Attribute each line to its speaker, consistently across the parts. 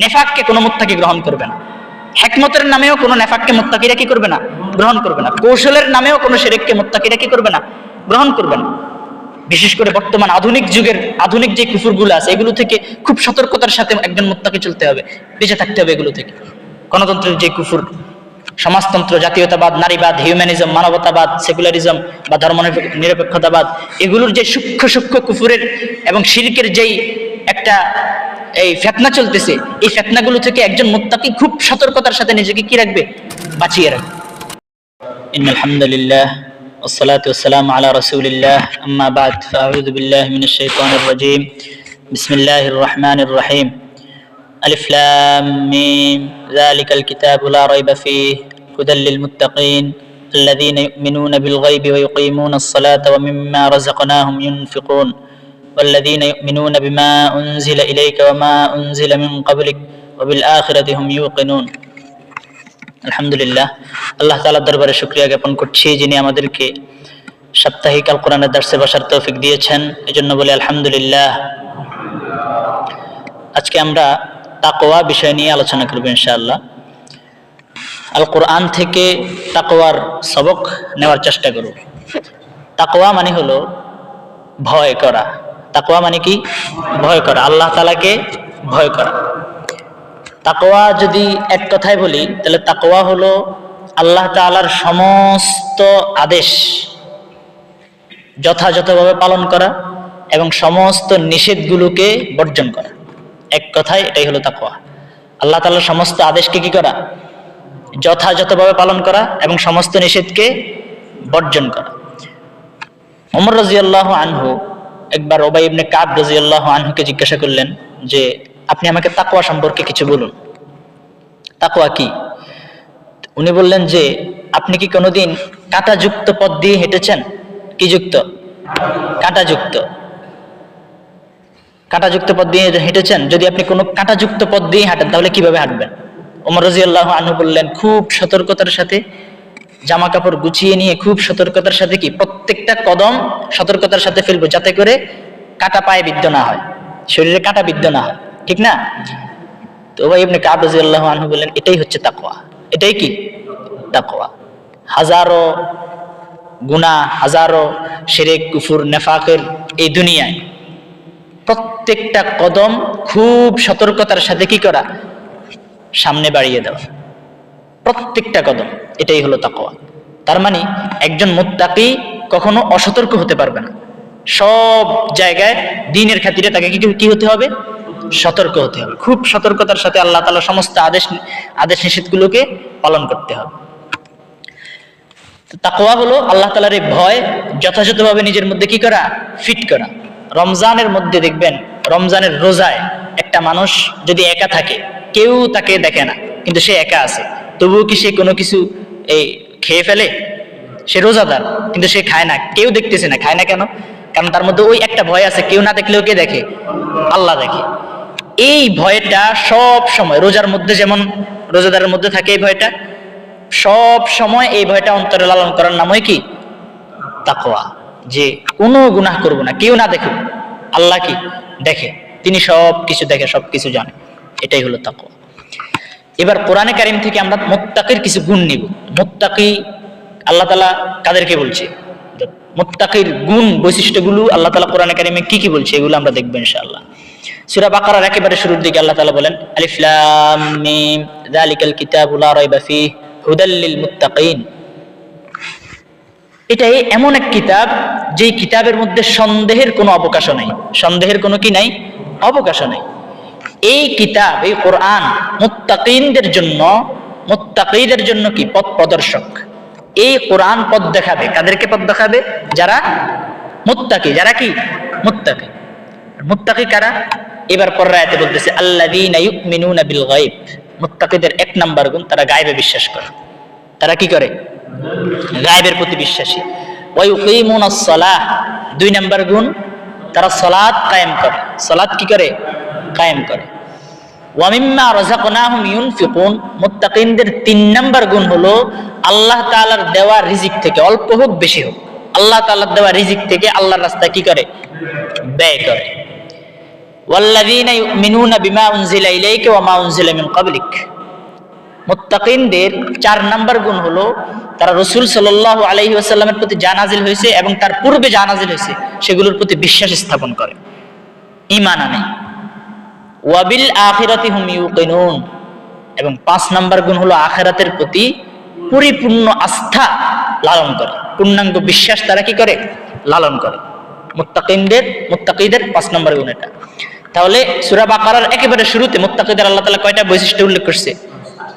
Speaker 1: নেফাককে কোনো মুত্তাকি গ্রহণ করবে না। হিকমতের নামেও কোনো নেফাককে মুত্তাকিরা কি করবে না? গ্রহণ করবে না। কৌশলের নামেও কোনো শিরককে মুত্তাকিরা কি করবে না? গ্রহণ করবে না। বিশেষ করে বর্তমান আধুনিক যুগের আধুনিক যে কুফরগুলো আছে এগুলো থেকে খুব সতর্কতার সাথে একজন মুত্তাকি চলতে হবে, বেঁচে থাকতে হবে এগুলো থেকে। গণতন্ত্রের যে কুফর, সমাজতন্ত্র, জাতীয়তাবাদ, নারীবাদ, হিউম্যানিজম, মানবতাবাদ, সেকুলারিজম বা ধর্ম নিরপেক্ষতাবাদ, এগুলোর যে সূক্ষ্ম সূক্ষ্ম কুফরের এবং শিরকের যেই একটা এই ফিতনা চলতেছে, এই ফিতনাগুলো থেকে একজন মুত্তাকি খুব সতর্কতার সাথে নিজেকে কি রাখবে? বাঁচিয়ে রাখবে। ইন্নাল হামদুলিল্লাহ ওয়াসসালাতু ওয়াসসালামু আলা রাসূলিল্লাহ আম্মা বা'দ ফাআউযু বিল্লাহি মিনাশ শাইতানির রাজীম বিসমিল্লাহির রহমানির রহিম আলিফ লাম মিম যালিকাল কিতাবু লা রাইবা ফীহি হুদাল লিল মুত্তাকিন الذين يؤمنون بالغيب ويقيمون الصلاة ومما رزقناهم ينفقون والذين يؤمنون بما أنزل إليك وما أنزل من قبلك وبالآخرة هم يوقنون। আলহামদুলিল্লাহ, আল্লাহ তাআলার দরবারে শুকরিয়া জ্ঞাপন করছি যিনি আমাদেরকে সাপ্তাহিক আল কোরআনের দর্শে বসার তৌফিক দিয়েছেন, এজন্য বলি আলহামদুলিল্লাহ। আজকে আমরা তাকওয়া বিষয় নিয়ে আলোচনা করব ইনশাআল্লাহ। আল কোরআন থেকে তাকওয়ার সবক নেওয়ার চেষ্টা করব। তাকওয়া মানে হলো ভয় করা। তাকওয়া মানে কি? ভয় করা, আল্লাহ তাআলাকে ভয় করা। তাকওয়া যদি এক কথায় বলি তাহলে তাকওয়া হলো আল্লাহ তাআলার সমস্ত আদেশ যথাযথভাবে পালন করা এবং সমস্ত নিষেধগুলোকে বর্জন করা। এক কথায় এটাই হলো তাকওয়া। আল্লাহ তাআলার সমস্ত আদেশকে কি করা? যথাযথভাবে পালন করা এবং সমস্ত নিষেধকে বর্জন করা। ওমর রাদিয়াল্লাহু আনহু একবার উবাই ইবনে কাব রাদিয়াল্লাহু আনহুকে জিজ্ঞাসা করলেন যে আপনি আমাকে তাকওয়া সম্পর্কে কিছু বলুন, তাকওয়া কি? উনি বললেন যে আপনি কি কোনোদিন কাঁটাযুক্ত পথ দিয়ে হেঁটেছেন? কি যুক্ত? কাঁটাযুক্ত। কাঁটাযুক্ত পথ দিয়ে হেঁটেছেন? যদি আপনি কোনো কাঁটাযুক্ত পথ দিয়ে হাঁটেন তাহলে কিভাবে হাঁটবেন? ওমর রাদিয়াল্লাহু আনহু বললেন খুব সতর্কতার সাথে জামা কাপড় গুছিয়ে নিয়ে খুব সতর্কতার সাথে কি প্রত্যেকটা কদম সতর্কতার সাথে ফেলবো যাতে করে কাঁটা পায়ে বিদ্ধ না হয়, শরীরে কাঁটা বিদ্ধ না হয়, ঠিক না? তো উবাই ইবনে কাব রাদিয়াল্লাহু আনহু বললেন এটাই হচ্ছে তাকওয়া। এটাই কি তাকওয়া? হাজারো গুনাহ, হাজারো শিরক, কুফর, নেফাকের এই দুনিয়ায় প্রত্যেকটা কদম খুব সতর্কতার সাথে কি করা? সামনে বাড়িয়ে দেওয়া, প্রত্যেকটা কদম। এটাই হলো তাকওয়া। তার মানে একজন মুত্তাকি কখনো অসতর্ক হতে পারবে না। সব জায়গায় দ্বীনের খাতিরে তাকে কি হতে হবে? সতর্ক হতে হবে। খুব সতর্কতার সাথে আল্লাহ তাআলার সমস্ত আদেশ নিষেধগুলোকে পালন করতে হবে। তাকওয়া হলো আল্লাহ তাআলার এই ভয় যথাযথভাবে নিজের মধ্যে কি করা? ফিট করা। রমজানের মধ্যে দেখবেন, রমজানের রোজায় একটা মানুষ যদি একা থাকে, কেউ তাকে দেখে না কিন্তু সে একা আছে, তবুও কি সে কোনো কিছু এই খেয়ে ফেলে? সে রোজাদার কিন্তু সে খায় না, কেউ দেখতেছে না। খায় না কেন? কারণ তার মধ্যে ওই একটা ভয় আছে, কেউ না দেখলেও কে দেখে? আল্লাহ দেখে। এই ভয়টা সব সময় রোজার মধ্যে যেমন রোজাদারের মধ্যে থাকে এই ভয়টা, সব সময় এই ভয়টা অন্তরে লালন করার নামই কি? তাকওয়া। যে কোনো গুনাহ করব না, কেউ না দেখুক, আল্লাহ কি দেখে, তিনি সব কিছু দেখে, সব কিছু জানে। এটাই হলো তাকওয়া। এবার কোরআনে কারীম থেকে আমরা মুত্তাকির কিছু গুণ নিব। মুত্তাকি আল্লাহ তাআলা কাদেরকে বলছে? মুত্তাকির গুণ, বৈশিষ্ট্যগুলো আল্লাহ তাআলা কোরআনে কারীমে কি কি বলছে এগুলো আমরা দেখব ইনশাআল্লাহ। সূরা বাকারার একেবারে শুরুর দিকে আল্লাহ তাআলা বলেন আলিফ লাম মিম যালিকাল কিতাবু লা রাইবা ফীহি হুদাল লিল মুত্তাকিন। এটাই এমন এক কিতাব যেই কিতাবের মধ্যে সন্দেহের কোনো অবকাশ নাই। সন্দেহের কোনো কি নাই? অবকাশ নাই। এই কিতাব, এই কোরআন মুত্তাকিনদের জন্য, মুত্তাকিদের জন্য কি পথ প্রদর্শক। এই কোরআন পথ দেখাবে। কাদেরকে পথ দেখাবে? যারা মুত্তাকি। যারা কি মুত্তাকি? মুত্তাকি কারা? এবার পরের আয়াতে বলতেছে আল্লাযীনা ইউমিনুনা বিল গায়ব। মুত্তাকিদের এক নাম্বার গুণ, তারা গায়বে বিশ্বাস করে। তারা কি করে? গায়বের প্রতি বিশ্বাসী। ওয়া ইউকিমুনাস সালাহ। দুই নাম্বার গুণ, তারা সালাত কায়েম করে। সালাত কি করে? কায়েম করে। ওয়া মিম্মা রাযাকনাহুম ইউনফিকুন। মুত্তাকিনদের তিন নাম্বার গুণ হলো আল্লাহ তাআলার দেওয়া রিজিক থেকে, অল্প হোক বেশি হোক, আল্লাহ তাআলার দেওয়া রিজিক থেকে আল্লাহর রাস্তায় কি করে? ব্যয় করে। ওয়াল্লাযীনা ইউমিনুনা বিমা উনজিলা ইলাইকা ওয়া মা উনজিলা মিন ক্বাবলিক। মুত্তাকিনদের 4 নাম্বার গুণ হলো তারা রাসূল সাল্লাল্লাহু আলাইহি ওয়াসাল্লামের প্রতি যা নাযিল হয়েছে এবং তার পূর্বে যা নাযিল হয়েছে সেগুলোর প্রতি বিশ্বাস স্থাপন করে, ঈমান আনে। ওয়া বিল আখিরাতি হুম ইউকিনুন, এবং 5 নাম্বার গুণ হলো আখিরাতের প্রতি পরিপূর্ণ আস্থা লালন করে, পূর্ণাঙ্গ বিশ্বাস তারা কি করে? লালন করে। মুত্তাকিদের 5 নাম্বার গুণ এটা। তাহলে সূরা বাকারার একেবারে শুরুতে মুত্তাকিদের আল্লাহ তাআলা কয়টা বৈশিষ্ট্য উল্লেখ করছে?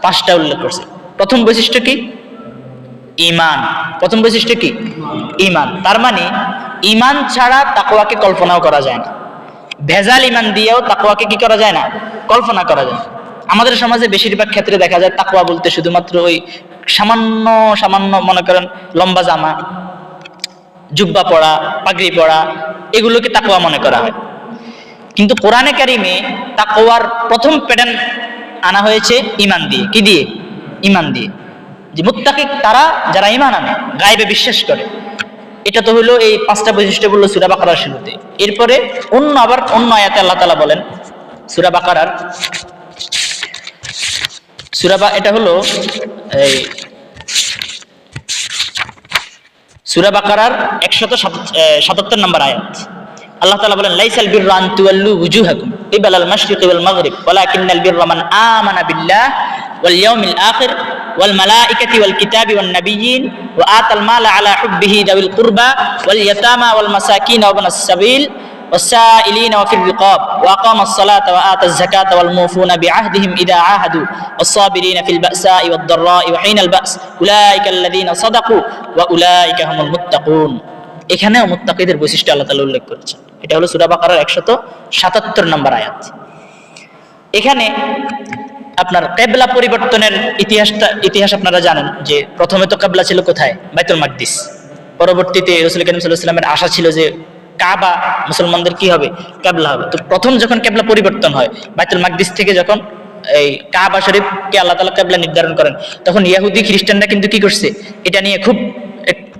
Speaker 1: 5টা উল্লেখ করছে। প্রথম বৈশিষ্ট্য কি? ঈমান। প্রথম বৈশিষ্ট্য কি? ঈমান। তার মানে ঈমান ছাড়া তাকওয়াকে কল্পনাও করা যায় না। ভেজাল ঈমান দিয়েও তাকওয়াকে কি করা যায় না? কল্পনা করা যায় না। আমাদের সমাজে বেশিরভাগ ক্ষেত্রে দেখা যায় তাকওয়া বলতে শুধুমাত্র ওই সামান্য সামান্য মনে করেন লম্বা জামা, জুব্বা পরা, পাগড়ি পরা, এগুলোকে তাকওয়া মনে করা হয়। কিন্তু কোরআনে কারিমে তাকওয়ার প্রথম প্যাটার্ন আনা হয়েছে ঈমান দিয়ে। কি দিয়ে? ঈমান দিয়ে। যে মুত্তাকি তারা যারা ঈমান আনে, গায়বে বিশ্বাস করে। এটা তো হলো এই 5টা বৈশিষ্ট্য বললো সূরা বাকারার শুরুতে। এরপরে অন্য আয়াতে আল্লাহ তাআলা বলেন সূরা বাকারার এটা হলো এই সূরা বাকারার 177 নম্বর আয়াত। আল্লাহ তাআলা বলেন লাইসাল বিররা আন তুওয়াল্লু ওয়ুজুহাকুম কিবালাল মাশরিকি ওয়াল মাগরিব ওয়ালাকিন্নাল বিররা মান আমানা বিল্লাহ ওয়াল ইয়াউমিল আখির ওয়াল মালাইকাতি ওয়াল কিতাবি ওয়ান নাবিয়্যিন ওয়া আতাল মালা আলা হুব্বিহি যাবিল কুরবা ওয়াল ইয়াতামা ওয়াল মাসাকিন ওয়া ইবনাস সাবিল والسائلين وفي الرقاب وأقام الصلاة وآتى الزكاة والموفون بعهدهم إذا عاهدوا والصابرين في البأساء والضراء وحين البأس أولئك الذين صدقوا وأولئك هم المتقون। এখানেও মুত্তাকিদের বৈশিষ্ট্য আল্লাহ তাআলা উল্লেখ করেছেন। এটা হলো সূরা বাকারার 177 নম্বর আয়াত। এখানে আপনার কিবলা পরিবর্তনের ইতিহাস আপনারা জানেন যে প্রথমে তো কিবলা ছিল কোথায়? বাইতুল মাকদিস। পরবর্তীতে রাসূল করিম সাল্লাল্লাহু আলাইহি ওয়াসাল্লামের আশা ছিল যে কাবা মুসলমানদের কি হবে? কিবলা হবে। তো প্রথম যখন কিবলা পরিবর্তন হয় বাইতুল মাকদিস থেকে, যখন এই কাবা শরীফকে আল্লাহ তাআলা কিবলা নির্ধারণ করেন, তখন ইহুদি খ্রিস্টানরা কিন্তু কি করছে? এটা নিয়ে খুব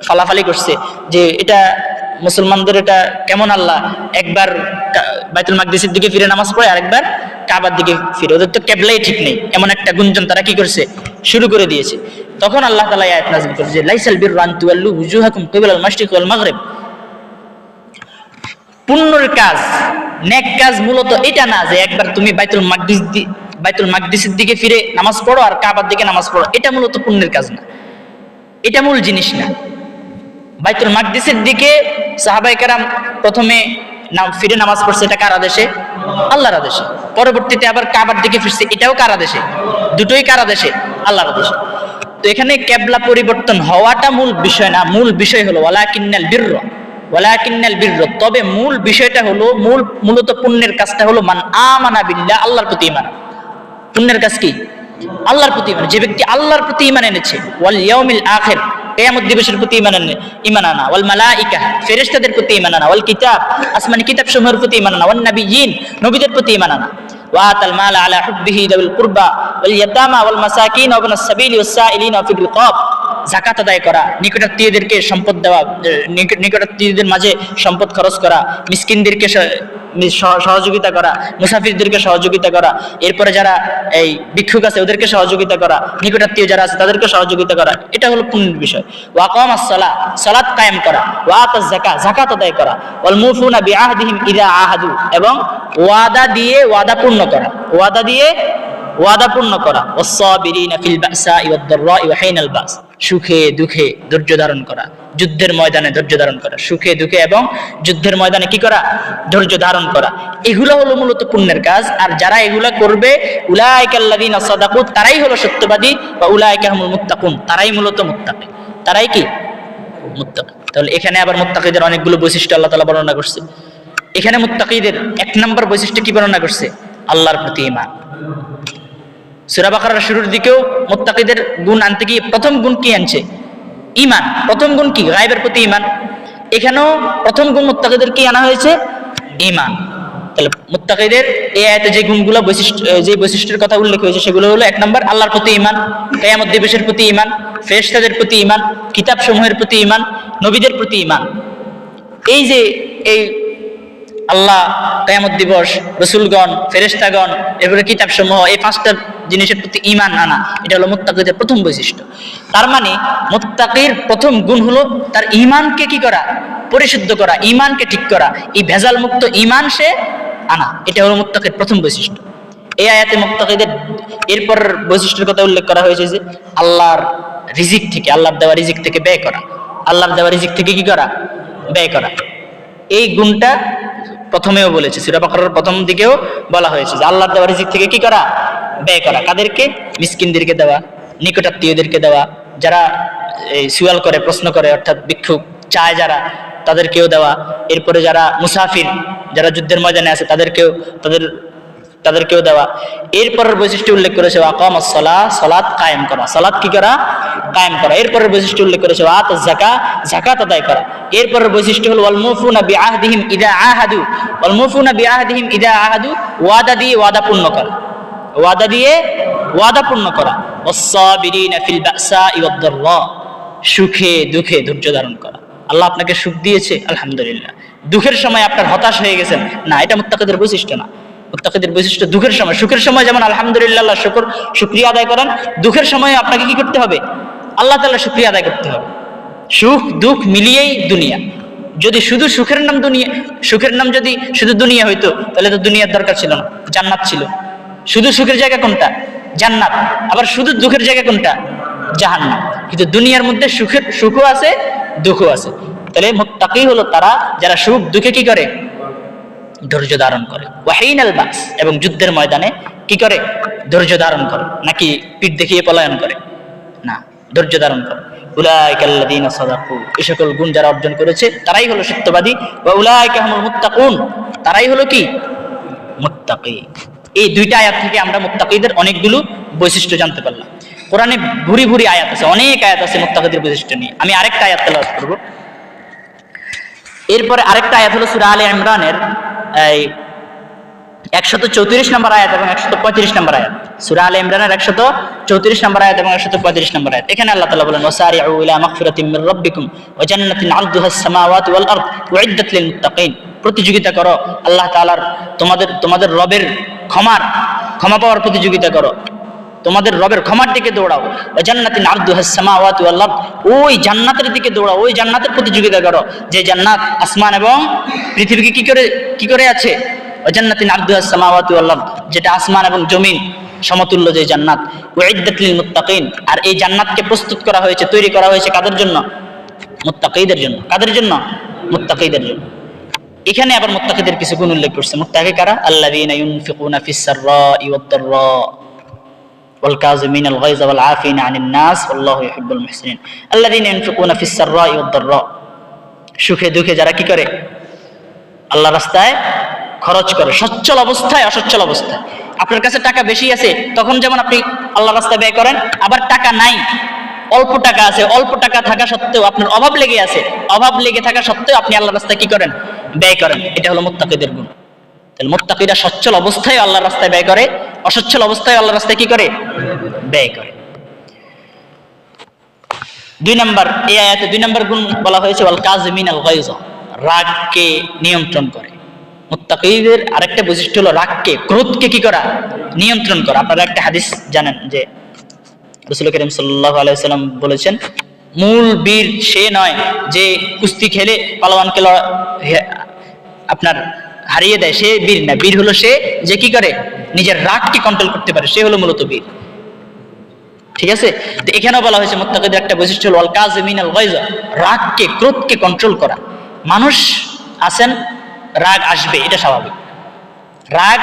Speaker 1: ফালাফালি করছে যে এটা মুসলমানদের এটা কেমন আল্লাহ একবার বাইতুল মাকদিসের দিকে ফিরে নামাজ পড়ে আরেকবার কাবার দিকে ফিরে, ওদের তো কিবলাই ঠিক নেই, এমন একটা গুঞ্জন তারা কি করছে? শুরু করে দিয়েছে। তখন আল্লাহ তাআলা আয়াত নাযিল করেছে যে লাইসাল বিররা আন তুওয়াল্লু ওয়ুজুহাকুম কিবালাল মাশরিকি ওয়াল মাগরিব। পুণ্যের কাজ, নেক কাজ মূলত এটা না যে একবার তুমি বাইতুল মাকদিসের দিকে ফিরে নামাজ পড়ো আর কাবার দিকে নামাজ পড়ো, এটা মূলত পুণ্যের কাজ না, এটা মূল জিনিস না। বাইতুল মাকদিসের দিকে সাহাবায়ে কেরাম প্রথমে ফিরে নামাজ পড়ছে, এটা কার আদেশে? আল্লাহর আদেশে। পরবর্তীতে আবার কাবার দিকে ফিরছে, এটাও কার আদেশে? দুটোই কার আদেশে? আল্লাহর আদেশে। তো এখানে কিবলা পরিবর্তন হওয়াটা মূল বিষয় না, মূল বিষয় হলো ওয়ালাকিন্নাল বিররা, তবে মূল বিষয়টা হলো মূলত পুণ্যের কাজটা হলো মান আমানা বিল্লাহ, আল্লাহর প্রতি ঈমান। পুণ্যের কাজ কি? আল্লাহর প্রতি ঈমান। যে ব্যক্তি আল্লাহর প্রতি ঈমান এনেছে, ওয়াল ইয়াউমিল আখির, কিয়ামত দিবসের প্রতি ঈমান আনা, ওয়াল মালাইকা, ফেরেশতাদের প্রতি ঈমান আনা, ওয়াল কিতাব, আসমানি কিতাব সমূহের প্রতি ঈমান আনা, ওয়ান নাবিয়্যিন, নবীদের প্রতি ঈমান আনা, ওয়া আতাল মালা আলা হুব্বিহি যাবিল কুরবা ওয়াল ইয়াতামা ওয়াল মাসাকিন ওয়া ইবনাস সাবিল ওয়াস-সাইলিন ওয়া ফির রিকাব, যাকাত আদায় করা, নিকটাত্মীয়দেরকে সম্পদ দেওয়া, নিকটাত্মীয়দের মাঝে সম্পদ খরচ করা, মিসকিনদেরকে সহযোগিতা করা, মুসাফিরদেরকে সহযোগিতা করা, এরপরে যারা এই ভিক্ষুক আছে ওদেরকে সহযোগিতা করা, নিকটাত্মীয় যারা আছে তাদেরকে সহযোগিতা করা, এটা হলো পুণ্যের বিষয়। ওয়া আকামাস সালাহ, সালাত কায়েম করা, ওয়া আতাজ যাকাত, যাকাত আদায় করা, ওয়াল মুফুনা বিআহদিহিম ইযা আহাদু, এবং ওয়াদা দিয়ে ওয়াদা পূর্ণ করা, ওয়াদা পূর্ণ করা, ওয়াস-সাবিরিনা ফিল বাসাই ওয়াদ-দাররাই ওয়া হিনাল বাস, সুখে দুঃখে ধৈর্য ধারণ করা, যুদ্ধের ময়দানে ধৈর্য ধারণ করা, সুখে দুঃখে এবং যুদ্ধের ময়দানে কি করা? ধৈর্য ধারণ করা। এগুলো হলো মূলত পুণ্যের কাজ। আর যারা এগুলা করবে উলাইকাল্লাযীনা সাদাকু, তারাই হলো সত্যবাদী, বা উলাইকা হুমুল মুত্তাকুন, তারাই মূলত মুত্তাকি। তারাই কি? মুত্তাকি। তাহলে এখানে আবার মুত্তাকিদের অনেকগুলো বৈশিষ্ট্য আল্লাহ তাআলা বর্ণনা করছে। এখানে মুত্তাকিদের 1 নম্বর বৈশিষ্ট্য কি বর্ণনা করছে? আল্লাহর প্রতি ঈমান। সূরা বাকারার শুরুর দিকেও মুত্তাকিদের গুণ আনতে গিয়ে প্রথম গুণ কি আনছে? ঈমান। প্রথম গুণ কি? গায়বের প্রতি ঈমান। এখানেও প্রথম গুণ মুত্তাকিদের কি আনা হয়েছে? ঈমান। তাহলে মুত্তাকিদের এই আয়াতে যে গুণগুলো যে বৈশিষ্ট্যের কথা উল্লেখ হয়েছে সেগুলো হলো 1 নম্বর আল্লাহর প্রতি ঈমান, কিয়ামত দিবসের প্রতি ঈমান, ফেরেশতাদের প্রতি ঈমান, কিতাব সমূহের প্রতি ঈমান, নবীদের প্রতি ঈমান। এই যে এই আল্লাহ, কিয়ামত দিবস, রাসূলগণ, ফেরেশতাগণ, এরপরে কিতাব সমূহ, এই পাঁচটা জিনিসের প্রতি ঈমান আনা, এটা হলো মুত্তাকিদের প্রথম বৈশিষ্ট্য। তার মানে মুত্তাকির প্রথম গুণ হলো তার ঈমানকে কি করা, পরিশুদ্ধ করা, ঈমানকে ঠিক করা, এই ভেজাল মুক্ত ঈমান সে আনা, এটা হলো মুত্তাকির প্রথম বৈশিষ্ট্য। এই আয়াতে মুত্তাকিদের এরপর বৈশিষ্ট্যের কথা উল্লেখ করা হয়েছে যে আল্লাহর রিজিক থেকে, আল্লাহর দেওয়া রিজিক থেকে ব্যয় করা, আল্লাহর দেওয়া রিজিক থেকে কি করা, ব্যয় করা। এই গুণটা প্রথমেও বলেছে, সূরা বাকারার প্রথম দিকেও বলা হয়েছে যে আল্লাহর দেওয়া রিজিক থেকে কি করা, ব্যয় করা। কাদেরকে? মিসকিনদেরকে দেওয়া, নিকটাত্মীয়দেরকে দেওয়া, যারা সুয়াল করে, প্রশ্ন করে, অর্থাৎ ভিক্ষুক চায় যারা, তাদেরকেও দেওয়া। এরপরে যারা মুসাফির, যারা যুদ্ধের ময়দানে আছে, তাদেরকেও দেওয়া। এরপরের বৈশিষ্ট্য উল্লেখ করেছে আকামাস সালাহ, সালাত কায়েম করা, সালাত কি করা, কায়েম করা। এরপরের বৈশিষ্ট্য উল্লেখ করেছে আতাজ যাকাত, যাকাত আদায় করা। এরপরের বৈশিষ্ট্য হলো ওয়াল মুফুনা বিআহদিহিম ইযা আহাদু, ওয়াল মুফুনা বিআহদিহিম ইযা আহাদু, ওয়াদা দিয়ে ওয়াদা পূর্ণ করা, ওয়াদা দিয়ে ওয়াদা পূর্ণ করা। ওয়াস-সাবিরিনা ফিল বাসাই ওয়াদ-দাররা, সুখে দুঃখে ধৈর্য ধারণ করা। আল্লাহ আপনাকে সুখ দিয়েছে, আলহামদুলিল্লাহ। দুঃখের সময় আপনার হতাশ হয়ে গেছেন, না, এটা মুত্তাকিদের বৈশিষ্ট্য না। মুত্তাকিদের বৈশিষ্ট্য দুঃখের সময়, সুখের সময় যেমন আলহামদুলিল্লাহ, আল্লাহ শুকরিয়া আদায় করেন, দুঃখের সময় আপনাকে কি করতে হবে, আল্লাহ তাআলা শুকরিয়া আদায় করতে হবে। সুখ দুঃখ মিলিয়েই দুনিয়া। যদি শুধু সুখের নাম দুনিয়া, সুখের নাম যদি শুধু দুনিয়া হইতো, তাহলে তো দুনিয়ার দরকার ছিল না, জান্নাত ছিল। শুধু সুখের জায়গা কোনটা? জান্নাত। আবার শুধু দুঃখের জায়গা কোনটা? জাহান্নাম। কিন্তু দুনিয়ার মধ্যে সুখও আছে, দুঃখও আছে। তাহলে মুত্তাকি হলো তারা যারা সুখ দুঃখে কি করে, ধৈর্য ধারণ করে। ওয়াহিনাল বাস, এবং যুদ্ধের ময়দানে কি করে, ধৈর্য ধারণ করে। নাকি পিঠ দেখিয়ে পলায়ন করে? না, ধৈর্য ধারণ করে। উলাইকাল্লাযীনা সাদাকু, এই সকল গুণ যারা অর্জন করেছে তারাই হলো সত্যবাদী। ওয়া উলাইকা হুমুল মুত্তাকুন, তারাই হলো কি, মুত্তাকি। এই দুইটা আয়াত থেকে আমরা মুত্তাকিদের অনেকগুলো বৈশিষ্ট্য জানতে পারলাম। কোরআনে ভুরি ভুরি আয়াত আছে, অনেক আয়াত আছে মুত্তাকিদের বৈশিষ্ট্য নিয়ে। আমি আরেকটা আয়াত তেলাওয়াত করব। এরপরে আরেকটা আয়াত হলো সূরা আলে ইমরানের 134 নম্বর আয়াত এবং 135 নম্বর আয়াত। সূরা আলে ইমরানের 134 নম্বর আয়াত এবং 135 নম্বর আয়াত। এখানে আল্লাহ তাআলা বলেন ওয়াসারিউ ইলা মাগফিরাতিম মির রাব্বিকুম ওয়া জান্নাতিন আরদুহাস সামাওয়াতু ওয়াল আরদ উইদ্দাত লিল মুত্তাকিন। প্রতিযোগিতা করো আল্লাহ তাআলার, তোমাদের রবের ক্ষমা পাওয়ার প্রতিযোগিতা করো, তোমাদের রবের ক্ষমার দিকে দৌড়াও। ওয়া জান্নাতিন আরদুহাস সামাওয়াতু ওয়াল আরদ, ওই জান্নাতের দিকে দৌড়াও, ওই জান্নাতের প্রতিযোগিতা করো যে জান্নাত আসমান এবং পৃথিবীকে কি করে আছে। ওয়া জান্নাতিন আরদুহাস সামাওয়াতু ওয়াল আরদ, যেটা আসমান এবং জমিন সমতুল্য যে জান্নাত। উইদ্দাত লিল মুত্তাকিন, আর এই জান্নাতকে প্রস্তুত করা হয়েছে, তৈরি করা হয়েছে কাদের জন্য? মুত্তাকিদের জন্য। কাদের জন্য? মুত্তাকিদের জন্য। এখানে আবার মুত্তাকিদের কিছু গুণ উল্লেখ করছে। মুত্তাকি কারা? আল্লাযীনা ইউনফিকুনা ফিস সাররাই ওয়াদ দাররা ওয়াল কাযিমিনাল গায়যা ওয়াল আফিনা আনিন নাস ওয়াল্লাহু ইউহিব্বুল মুহসিনিন। আল্লাযীনা ইউনফিকুনা ফিস সাররাই ওয়াদ দাররা, সুখে দুঃখে যারা কি করে, আল্লাহর রাস্তায় খরচ করে, সচ্ছল অবস্থায় অসচ্ছল অবস্থায়। আপনার কাছে টাকা বেশি আছে, তখন যেমন আপনি আল্লাহর রাস্তায় ব্যয় করেন। আবার টাকা নাই, অল্প টাকা আছে, অল্প টাকা থাকা সত্ত্বেও আপনার অভাব লেগে আছে, অভাব লেগে থাকা সত্ত্বেও আপনি আল্লাহর রাস্তায় কি করেন? ব্যয় করেন। এটা হলো মুত্তাকিদের গুণ। তাহলে মুত্তাকিরা সচ্ছল অবস্থায় আল্লাহর রাস্তায় ব্যয় করে, অসচ্ছল অবস্থায় আল্লাহর রাস্তায় কি করে? ব্যয় করে। 2 নম্বর, এই আয়াতে 2 নম্বর গুণ বলা হয়েছে ওয়াল কাযিমিনাল গায়যা, রাগকে নিয়ন্ত্রণ করে। মুত্তাকিদের আরেকটা বৈশিষ্ট্য হলো রাগকে, ক্রোধকে কি করা? নিয়ন্ত্রণ করা। আপনারা একটা হাদিস জানেন যে রাসূল করিম সাল্লাল্লাহু আলাইহি ওয়াসাল্লাম বলেছেন, মূল বীর সে নয় যে কুস্তি খেলে পালোয়ানকে আপনার হারিয়ে দেয়, সে বীর না। বীর হলো সে যে কি করে, নিজের রাগকে কন্ট্রোল করতে পারে, সে হলো মূলত বীর। ঠিক আছে? তো এখানেও বলা হয়েছে মুত্তাকিদের একটা বৈশিষ্ট্য হলো আল কাযিমিনাল গায়যা, রাগকে, ক্রোধকে কন্ট্রোল করা। মানুষ আছেন, রাগ আসবে, এটা স্বাভাবিক। রাগ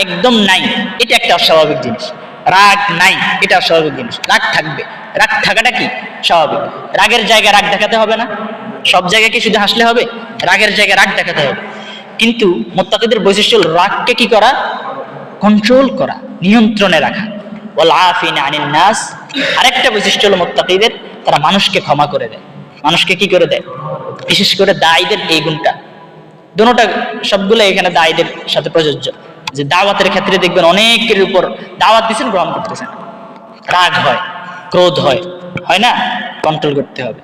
Speaker 1: একদম নাই, এটা একটা অস্বাভাবিক জিনিস। রাগ নাই, এটা অস্বাভাবিক জিনিস। রাগ থাকবে, রাগ থাকাটা কি স্বাভাবিক। রাগের জায়গায় রাগ দেখাতে হবে না, সব জায়গায় কি শুধু হাসলে হবে? রাগের জায়গায় রাগ দেখাতে হবে। কিন্তু মুত্তাকিদের বৈশিষ্ট্য হলো রাগকে কি করা? কন্ট্রোল করা, নিয়ন্ত্রণে রাখা। ওয়াল আফিনা আনিন নাস, আরেকটা বৈশিষ্ট্য হলো মুত্তাকিদের, তারা মানুষকে ক্ষমা করে দেয়। মানুষকে কি করে দেয়? বিশেষ করে দায়ীদের এই গুণটা, দুটোটা সবগুলো এখানে দায়ীদের সাথে প্রযোজ্য। যে দাওয়াতের ক্ষেত্রে দেখবেন অনেকের উপর দাওয়াত দিচ্ছেন, গ্রহণ করতেছেন, রাগ হয়, ক্রোধ হয় না, কন্ট্রোল করতে হবে।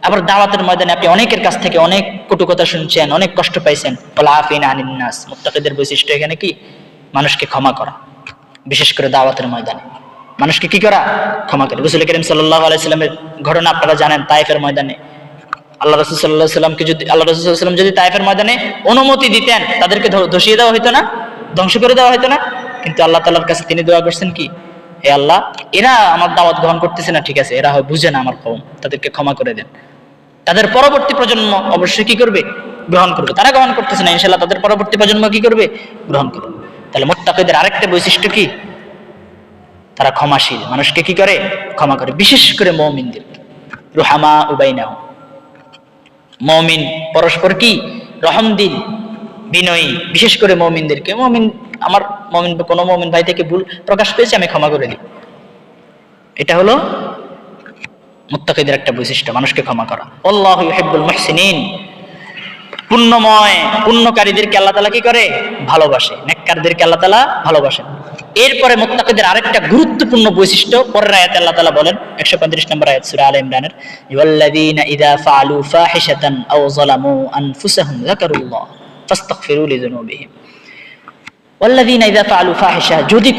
Speaker 1: আবার দাওয়াতের ময়দানে আপনি অনেকের কাছ থেকে অনেক কটু কথা শুনছেন, অনেক কষ্ট পাইছেন। ওয়াল আফিনা আনিন নাস, মুত্তাকিদের বৈশিষ্ট্য এখানে কি? মানুষকে ক্ষমা করা। বিশেষ করে দাওয়াতের ময়দানে মানুষকে কি করা? ক্ষমা করে। রাসূল করিম সাল্লাল্লাহু আলাইহি সাল্লামের ঘটনা আপনারা জানেন। তায়েফের ময়দানে আল্লাহ রাসূল সাল্লাল্লাহু আলাইহি সাল্লামকে যদি আল্লাহ রাসূল সাল্লাল্লাহু আলাইহি সাল্লাম যদি তায়েফের ময়দানে অনুমতি দিতেন, তাদেরকে ধসিয়ে দেওয়া হতো না, ধ্বংস করে দেওয়া হতো না। কিন্তু আল্লাহ তাআলার কাছে তিনি দোয়া করছেন কি, হে আল্লাহ, এরা আমার দাওয়াত গ্রহণ করতেছে না, ঠিক আছে, এরা হয় বুঝে না আমার কওম, তাদেরকে ক্ষমা করে দেন। তাদের পরবর্তী প্রজন্ম অবশ্যই কি করবে? গ্রহণ করবে। তারা গ্রহণ করতেছে না, ইনশাআল্লাহ তাদের পরবর্তী প্রজন্ম কি করবে? গ্রহণ করবে। তাহলে মুত্তাকিদের আরেকটা বৈশিষ্ট্য কি? তারা ক্ষমাশীল, মানুষকে কি করে? ক্ষমা করে। বিশেষ করে মুমিনদের, রুহামা উবাইনাহুম, মুমিন পরস্পর কি রহম দিল, বিনয়ী। বিশেষ করে মুমিনদেরকে, মুমিন আমার মুমিন কোন মুমিন ভাই থেকে ভুল প্রকাশ পেয়েছে, আমি ক্ষমা করে দিই। এটা হলো মুত্তাকিদের একটা বৈশিষ্ট্য, মানুষকে ক্ষমা করা। আল্লাহু ইউহিব্বুল মুহসিনিন, পুণ্যময় পুণ্যকারীদেরকে আল্লাহ তাআলা কি করে? ভালোবাসে। নেককারদেরকে আল্লাহ তাআলা ভালোবাসেন। এরপরে মুত্তাকিদের আরেকটা গুরুত্বপূর্ণ বৈশিষ্ট্য পরের আয়াতে আল্লাহ তাআলা বলেন, 135 নম্বর আয়াত সূরা আলে ইমরানের, ওয়াল্লাযীনা ইযা ফাআলু ফাহিশাতান আও যালামু আনফুসাহুম যাকারুল্লাহ ফাস্তাগফিরু লিযুনুবিহিম। ওয়াল্লাযীনা ইযা ফাআলু ফাহিশা, যদি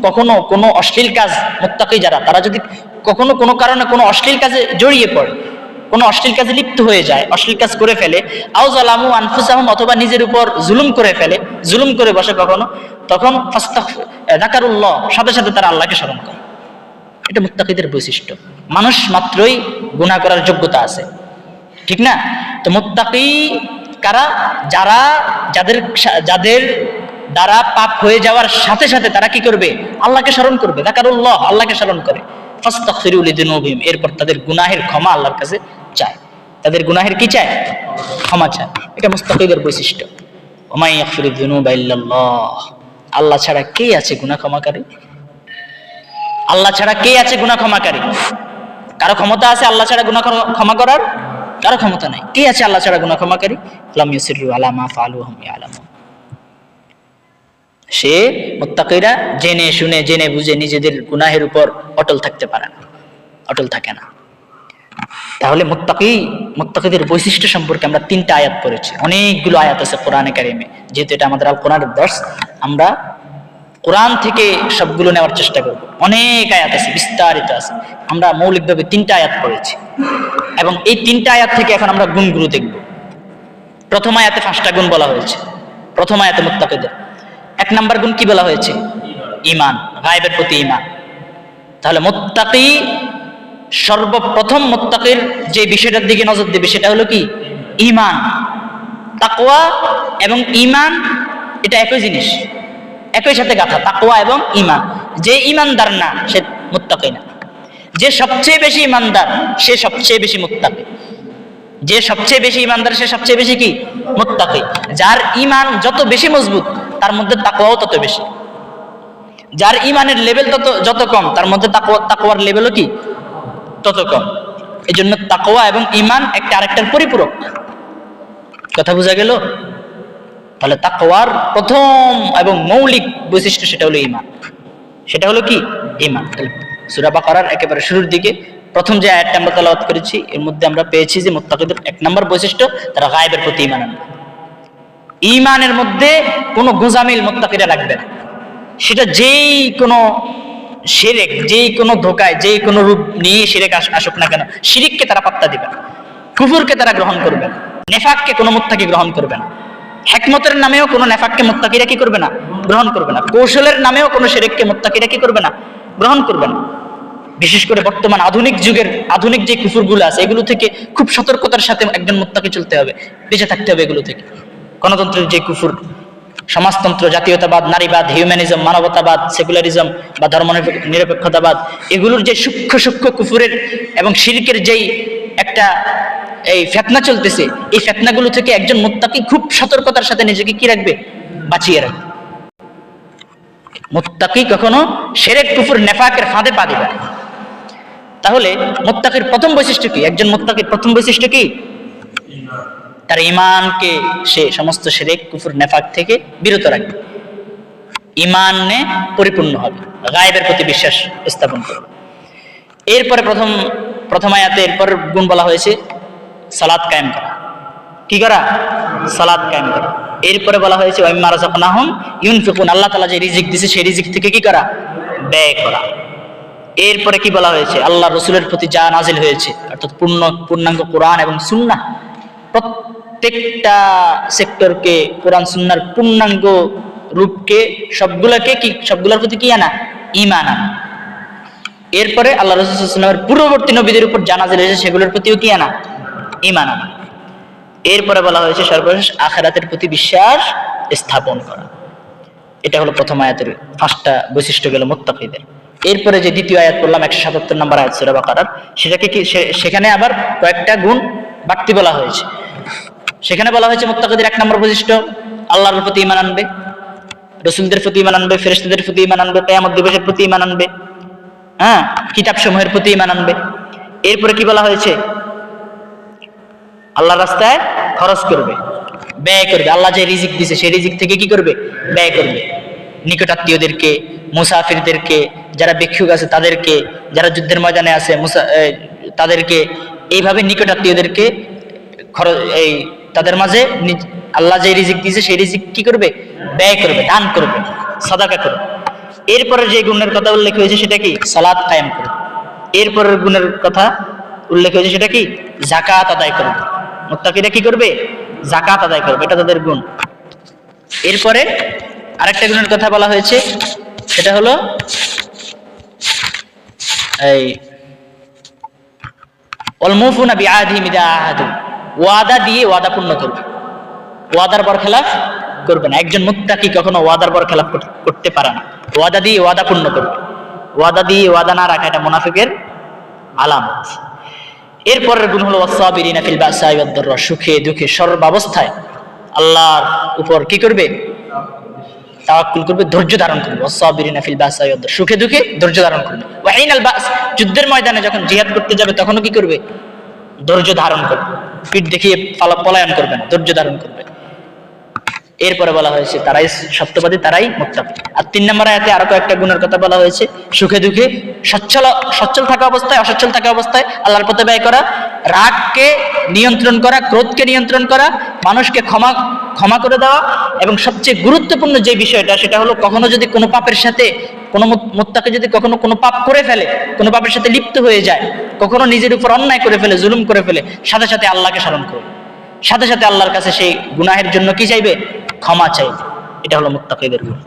Speaker 1: কখনো কোনো অশ্লীল কাজ, মুত্তাকি যারা, তারা যদি কখনো কোনো কারণে কোনো অশ্লীল কাজে জড়িয়ে পড়ে, কোনো অশ্লীল কাজে লিপ্ত হয়ে যায়, অশ্লীল কাজ করে ফেলে, আও যালামু আনফুসাহুম, অথবা নিজের উপর জুলুম করে ফেলে, জুলুম করে বসে কখনো, তখন যাকারুল্লাহ, সাথে সাথে তারা আল্লাহকে স্মরণ করে। এটা মুত্তাকিদের বৈশিষ্ট্য। মানুষ মাত্রই গুনাহ করার যোগ্যতা আছে, ঠিক না? তো মুত্তাকি কারা? যারা যাদের দ্বারা পাপ হয়ে যাওয়ার সাথে সাথে তারা কি করবে? আল্লাহকে স্মরণ করবে। যাকারুল্লাহ, আল্লাহকে স্মরণ করে। ফাস্তাগফিরু লিযুনুবিহিম, এরপর তাদের গুনাহের ক্ষমা আল্লাহর কাছে চায়। তাদের গুনাহের কি চায়? ক্ষমা চায়। এটা মুত্তাকিদের বৈশিষ্ট্য। ওয়া মান ইয়াগফিরু যুনুবা ইল্লাল্লাহ, আল্লাহ ছাড়া কে আছে গুনাহ ক্ষমাকারী? আল্লাহ ছাড়া কে আছে গুনাহ ক্ষমাকারী? কারো ক্ষমতা আছে আল্লাহ ছাড়া গুনাহ ক্ষমা করার? কারো ক্ষমতা নাই। কে আছে আল্লাহ ছাড়া গুনাহ ক্ষমাকারী? লাম ইউসিরু আলা মা ফাআলু হুম ইয়ালামুন। সে মুত্তাকিরা জেনে শুনে, জেনে বুঝে নিজেদের গুনাহের উপর অটল থাকতে পারে না, অটল থাকে না। তাহলে মুত্তাকিদের বৈশিষ্ট্য সম্পর্কে আমরা 3টা আয়াত পড়েছি। অনেকগুলো আয়াত আছে কোরআনে কারিমে। যেহেতু এটা আমাদের আল কোরআনের দর্স, আমরা কোরআন থেকে সবগুলো নেওয়ার চেষ্টা করব। অনেক আয়াত আছে, বিস্তারিত আছে। আমরা মৌলিকভাবে 3টা আয়াত পড়েছি, এবং এই 3টা আয়াত থেকে এখন আমরা গুণগুলো দেখব। প্রথম আয়াতে 5টা গুণ বলা হয়েছে। প্রথম আয়াতে মুত্তাকিদের 1 নাম্বার গুণ কি বলা হয়েছে? ঈমান, গায়বের প্রতি ঈমান। তাহলে মুত্তাকি সর্বপ্রথম মুত্তাকির যে বিষয়টার দিকে নজর দেবে সেটা হলো কি? ঈমান। তাকওয়া এবং ঈমান এটা একই জিনিস, একই সাথে গাঁথা, তাকওয়া এবং ঈমান। যে ঈমানদার না সে মুত্তাকি না। যে সবচেয়ে বেশি ঈমানদার সে সবচেয়ে বেশি মুত্তাকি। যে সবচেয়ে বেশি ঈমানদার সে সবচেয়ে বেশি কি? মুত্তাকি। যার ঈমান যত বেশি মজবুত তার মধ্যে তাকওয়াও তত বেশি। যার ঈমানের লেভেল যত কম তার মধ্যে তাকওয়ার লেভেলও কি? তত কম। এই জন্য তাকওয়া এবং ঈমান একটা আরেকটার পরিপূরক। কথা বোঝা গেল? তাহলে তাকওয়ার প্রথম এবং মৌলিক বৈশিষ্ট্য সেটা হলো ঈমান। সেটা হলো কি? ঈমান। সূরা বাকারার একেবারে শুরুর দিকে প্রথম যে আয়াতটা আমরা তেলাওয়াত করেছি, এর মধ্যে আমরা পেয়েছি যে মুত্তাকিদের 1 নম্বর বৈশিষ্ট্য, তারা গায়বের প্রতি ঈমান আনবে। ঈমানের মধ্যে কোনো গোজামিল মুত্তাকিরা রাখবে না। সেটা যেই কোনো শিরক, যেই কোনো ধোঁকায়, যেই কোনো রূপ নিয়ে শিরক আসুক না কেন, শিরিককে তারা পাত্তা দিবে না, কুফরকে তারা গ্রহণ করবে না, নেফাককে কোনো মুত্তাকি গ্রহণ করবে না, হিকমতের নামেও কোনো নেফাককে মুত্তাকিরা কি করবে না? গ্রহণ করবে না। কৌশলের নামেও কোনো শিরককে মুত্তাকিরা কি করবে না? গ্রহণ করবে না। বিশেষ করে বর্তমান আধুনিক যুগের আধুনিক যে কুফরগুলো আছে, এগুলো থেকে খুব সতর্কতার সাথে একজন মুত্তাকি চলতে হবে, বেঁচে থাকতে হবে এগুলো থেকে। গণতন্ত্রের যে কুফর, সমাজতন্ত্র, জাতীয়তাবাদ, নারীবাদ, হিউম্যানিজম, মানবতাবাদ, সেকুলারিজম বা ধর্ম নিরপেক্ষতাবাদ, এগুলোর যে সূক্ষ্ম সূক্ষ্ম কুফরের এবং শিরকের যেই একটা এই ফিতনা চলতেছে, এই ফিতনাগুলো থেকে একজন মুত্তাকি খুব সতর্কতার সাথে নিজেকে কি রাখবে? বাঁচিয়ে রাখবে। মুত্তাকি কখনো শিরক, কুফর, নেফাকের ফাঁদে পা দিবে না। তাহলে মুত্তাকির প্রথম বৈশিষ্ট্য কি? একজন মুত্তাকির প্রথম বৈশিষ্ট্য কি? তার ঈমানকে সে সমস্ত শিরক, কুফর, নেফাক থেকে বিরত রাখবে, ঈমানে পরিপূর্ণ হবে, গায়বের প্রতি বিশ্বাস স্থাপন করবে। এরপরে প্রথম আয়াতে এরপর গুণ বলা হয়েছে সালাত কায়েম করা। কি করা? সালাত কায়েম করা। এরপরে বলা হয়েছে ওয়ামিম্মা রাযাকনাহুম ইউনফিকুন, আল্লাহ তাআলা যে রিজিক দিয়েছে সেই রিজিক থেকে কি করা? ব্যয় করা। এরপরে কি বলা হয়েছে? আল্লাহ রসুলের প্রতি যা নাজিল হয়েছে অর্থাৎ পূর্ণাঙ্গ কোরআন এবং সুন্নাহ, প্রত্যেকটা সেক্টরকে কোরআন সুন্নাহর পূর্ণাঙ্গ রূপকে সবগুলোকে কি সবগুলোর প্রতি কি আনা? ঈমান আনা। এরপরে আল্লাহ রাসূল সাল্লাল্লাহু আলাইহি ওয়াসাল্লামের পূর্ববর্তী নবীদের উপর যা নাজিল হয়েছে সেগুলোর প্রতিও কি আনা? ঈমান আনা। এরপরে বলা হয়েছে সর্বশেষ আখিরাতের প্রতি বিশ্বাস স্থাপন করা। এটা হলো প্রথম আয়াতের 5টা বৈশিষ্ট্য গেল মুত্তাকিদের। এরপরে যে দ্বিতীয় আয়াত পড়লাম 177 নম্বর আয়াত সূরা বাকারার, সেটাকে কি সেখানে আবার কয়েকটা গুণ বাড়তি বলা হয়েছে। সেখানে বলা হয়েছে মুত্তাকিদের 1 নম্বর বৈশিষ্ট্য আল্লাহর প্রতি ঈমান আনবে, রাসূলদের প্রতি ঈমান আনবে, ফেরেশতাদের প্রতি ঈমান আনবে, কিয়ামত দিবসের প্রতি ঈমান আনবে, হ্যাঁ, কিতাব সমূহের প্রতি ঈমান আনবে। এরপরে কি বলা হয়েছে? আল্লাহর রাস্তায় খরচ করবে, ব্যয় করবে। আল্লাহ যে রিজিক দিয়েছে সেই রিজিক থেকে কি করবে? ব্যয় করবে। নিকটাত্মীয়দেরকে, মুসাফিরদেরকে, যারা ভিক্ষুক আছে তাদেরকে, যারা যুদ্ধের ময়দানে আছে তাদেরকে, এইভাবে নিকটাত্মীয়দেরকে এই তাদের মাঝে আল্লাহ যে রিজিক দিয়েছে সেই রিজিক কি করবে? ব্যয় করবে, দান করবে, সাদাকা করবে। এরপরে যে গুণের কথা উল্লেখ হয়েছে সেটা কি? সালাত কায়েম করবে। এরপরের গুণের কথা উল্লেখ হয়েছে সেটা কি? যাকাত আদায় করবে। মুত্তাকিরা কি করবে? যাকাত আদায় করবে, এটা তাদের গুণ। এরপরে আরেকটা গুণের কথা বলা হয়েছে, সেটা হলো এই ওয়াল মুফুনা বিআহদিহিম ইযা আহাদু, ওয়াদা দিয়ে ওয়াদা পূর্ণ করবে, ওয়াদার বরখেলাফ করবে না। একজন মুত্তাকি কখনো ওয়াদার বরখেলাফ করতে পারে না। ওয়াদা দিয়ে ওয়াদা পূর্ণ করবে। ওয়াদা দিয়ে ওয়াদা না রাখা এটা মুনাফিকের আলামত। এরপরের গুণ হলো ওয়াসসাবিরিনা ফিল বাসাই ওয়াদ দাররা, সুখে দুঃখে সর্বাবস্থায় আল্লাহর উপর কি করবে? তাওয়াক্কুল করবে, ধৈর্য ধারণ করবে। ওয়াসসাবিরিনা ফিল বাসাই ওয়াদ দাররা, সুখে দুঃখে ধৈর্য ধারণ করবে। ওয়া হিনাল বাস, যুদ্ধের ময়দানে যখন জিহাদ করতে যাবে তখনও কি করবে? ধৈর্য ধারণ করবে, পিঠ দেখিয়ে পলায়ন করবে না, ধৈর্য ধারণ করবে। এরপরে বলা হয়েছে তারাই সত্যবাদী, তারাই মুত্তাকি। আর 3 নম্বর আয়াতে আরো কয়েকটা গুণের কথা বলা হয়েছে। সুখে দুঃখে সচ্ছল থাকা অবস্থায়, অসচ্ছল থাকা অবস্থায় আল্লাহর পথে ব্যয় করা, রাগকে নিয়ন্ত্রণ করা, ক্রোধকে নিয়ন্ত্রণ করা, মানুষকে ক্ষমা করে দেওয়া, এবং সবচেয়ে গুরুত্বপূর্ণ যে বিষয়টা সেটা হলো কখনো যদি কোনো পাপের সাথে কোনো মুত্তাকি যদি কখনো কোনো পাপ করে ফেলে, কোনো পাপের সাথে লিপ্ত হয়ে যায়, কখনো নিজের উপর অন্যায় করে ফেলে, জুলুম করে ফেলে, সাথে সাথে আল্লাহকে স্মরণ করবে, সাথে সাথে আল্লাহর কাছে সেই গুনাহের জন্য কি চাইবে? ক্ষমা চাইবে। এটা হলো মুত্তাকিদের গুণ।